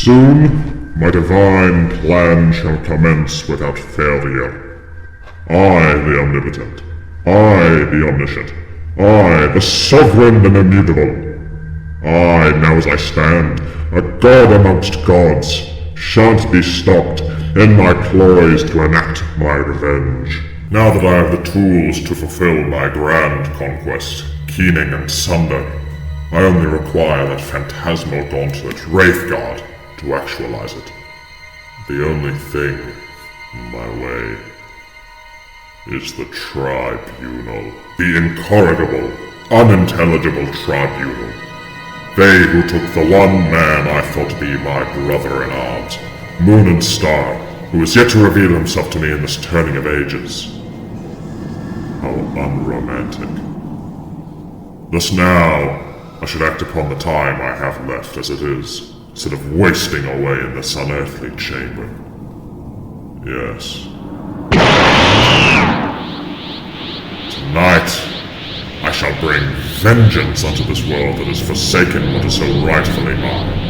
Soon, my divine plan shall commence without failure. I, the omnipotent, I, the omniscient, I, the sovereign and immutable, I, now as I stand, a god amongst gods, shan't be stopped in my ploys to enact my revenge. Now that I have the tools to fulfill my grand conquest, keening and sunder, I only require that phantasmal gauntlet, Wraithguard, to actualize it. The only thing in my way is the tribunal. The incorrigible, unintelligible tribunal. They who took the one man I thought to be my brother in arms, Moon and Star, who is yet to reveal himself to me in this turning of ages. How unromantic. Thus now, I should act upon the time I have left as it is, instead of wasting away in this unearthly chamber. Yes. Tonight, I shall bring vengeance unto this world that has forsaken what is so rightfully mine.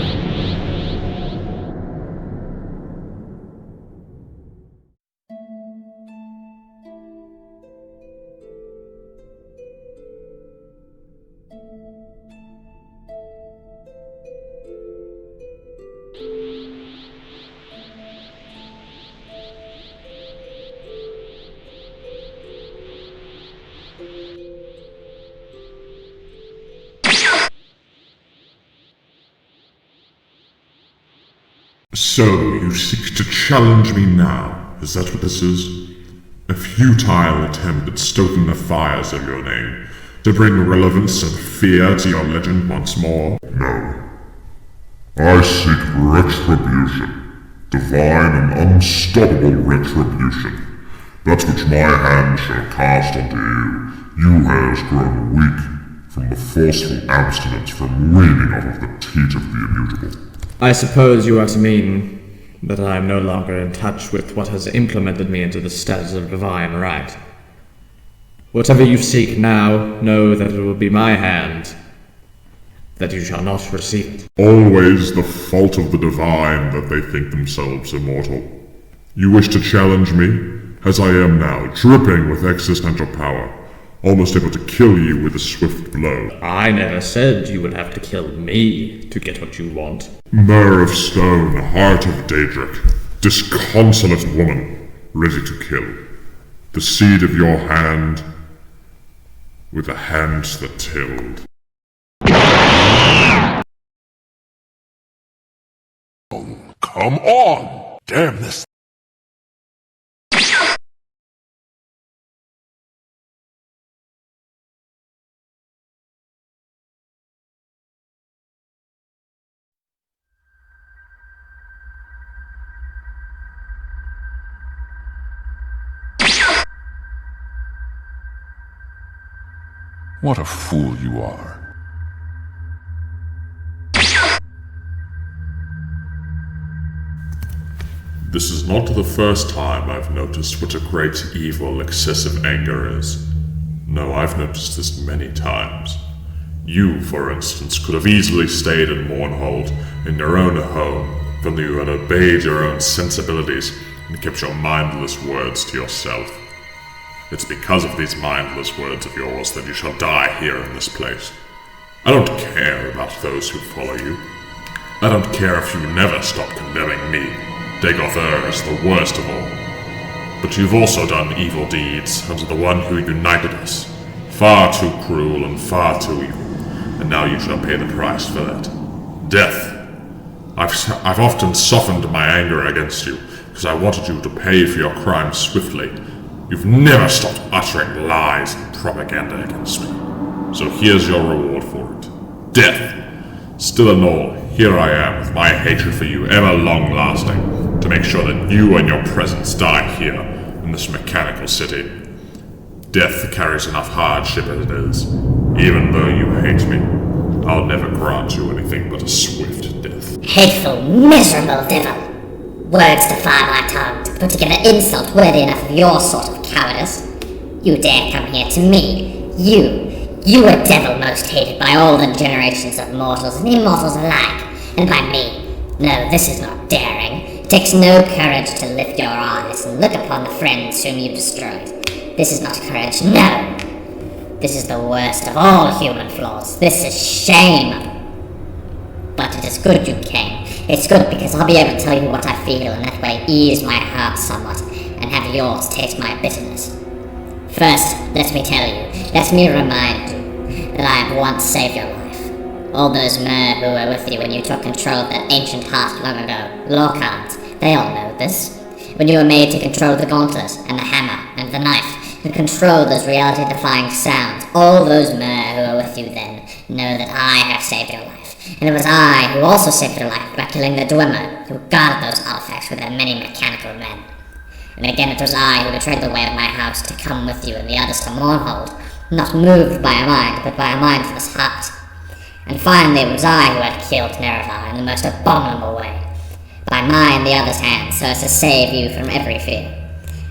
So, you seek to challenge me now? Is that what this is? A futile attempt at stoking the fires of your name, to bring relevance and fear to your legend once more? No. I seek retribution. Divine and unstoppable retribution. That which my hand shall cast unto you. You has grown weak from the forceful abstinence from weaning off of the teat of the immutable. I suppose you are to mean that I am no longer in touch with what has implemented me into the status of divine right. Whatever you seek now, know that it will be my hand, that you shall not receive it. Always the fault of the divine that they think themselves immortal. You wish to challenge me, as I am now, dripping with existential power, almost able to kill you with a swift blow. I never said you would have to kill me to get what you want. Myrrh of stone, heart of Daedric, disconsolate woman, ready to kill. The seed of your hand, with the hands that tilled. Come on! Damn this! What a fool you are. This is not the first time I've noticed what a great evil excessive anger is. No, I've noticed this many times. You, for instance, could have easily stayed in Mournhold, in your own home, if only you had obeyed your own sensibilities and kept your mindless words to yourself. It's because of these mindless words of yours that you shall die here in this place. I don't care about those who follow you. I don't care if you never stop condemning me. Dagother is the worst of all. But you've also done evil deeds unto the one who united us. Far too cruel and far too evil. And now you shall pay the price for that. Death. I've often softened my anger against you, because I wanted you to pay for your crimes swiftly. You've never stopped uttering lies and propaganda against me. So here's your reward for it. Death. Still and all, here I am with my hatred for you ever long-lasting, to make sure that you and your presence die here, in this mechanical city. Death carries enough hardship as it is. Even though you hate me, I'll never grant you anything but a swift death. Hateful, miserable devil! Words defy my tongue to put together insult worthy enough of your sort of cowardice. You dare come here to me. You a devil most hated by all the generations of mortals and immortals alike, and by me, No, this is not daring. It takes no courage to lift your eyes and look upon the friends whom you destroyed. This is not courage, no! This is the worst of all human flaws. This is shame! But it is good you came. It's good because I'll be able to tell you what I feel and that way ease my heart somewhat and have yours taste my bitterness. First, let me tell you, let me remind you that I have once saved your life. All those mer who were with you when you took control of that ancient heart long ago, Lorcards, they all know this. When you were made to control the gauntlet, and the hammer, and the knife, and control those reality-defying sounds, all those mer who were with you then know that I have saved your life. And it was I who also saved your life by killing the Dwemer, who guarded those artifacts with their many mechanical men. And again it was I who betrayed the way of my house to come with you and the others to Mournhold, not moved by a mind, but by a mindless heart. And finally it was I who had killed Nerevar in the most abominable way, by my and the others' hands, so as to save you from every fear.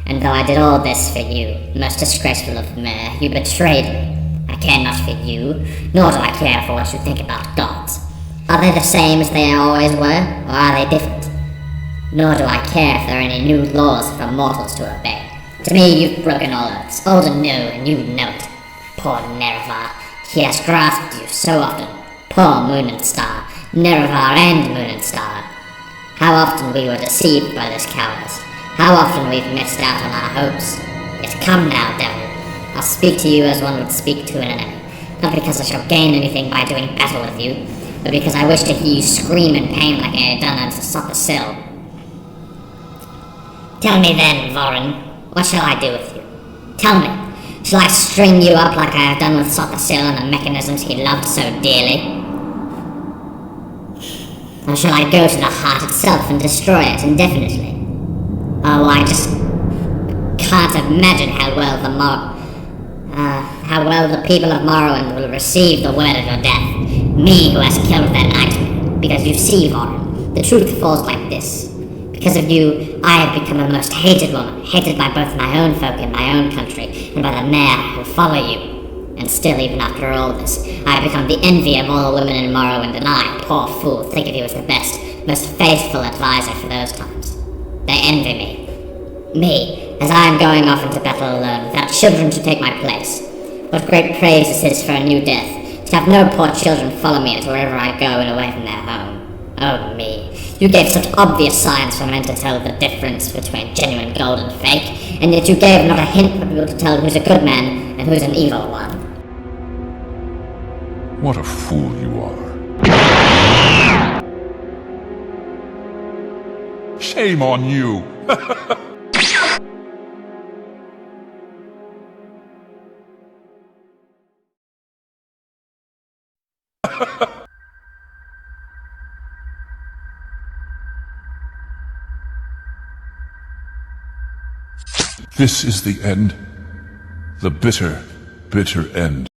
And though I did all this for you, most disgraceful of mer, you betrayed me. I care not for you, nor do I care for what you think about gods. Are they the same as they always were, or are they different? Nor do I care if there are any new laws for mortals to obey. To me, you've broken all oaths, old and new, and you know it. Poor Nerevar, he has grasped you so often. Poor Moon and Star, Nerevar and Moon and Star. How often we were deceived by this cowardice. How often we've missed out on our hopes. Yet come now, devil. I'll speak to you as one would speak to an enemy. Not because I shall gain anything by doing battle with you, but because I wish to hear you scream in pain like I had done under Sothasil. Tell me then, Vorin, what shall I do with you? Tell me, shall I string you up like I have done with Sothasil and the mechanisms he loved so dearly? Or shall I go to the heart itself and destroy it indefinitely? Oh, I just can't imagine how well the people of Morrowind will receive the word of your death. Me who has killed their nightmare. Because you see, Vorin, the truth falls like this. Because of you, I have become a most hated woman, hated by both my own folk in my own country, and by the mer who follow you. And still, even after all this, I have become the envy of all women in Morrowind, and I, poor fool, think of you as the best, most faithful advisor for those times. They envy me. Me, as I am going off into battle alone, without children to take my place. What great praise this is for a new death, to have no poor children follow me to wherever I go and away from their home. Oh me, you gave such obvious signs for men to tell the difference between genuine gold and fake, and yet you gave not a hint for people to tell who's a good man and who's an evil one. What a fool you are. Shame on you! This is the end. The bitter, bitter end.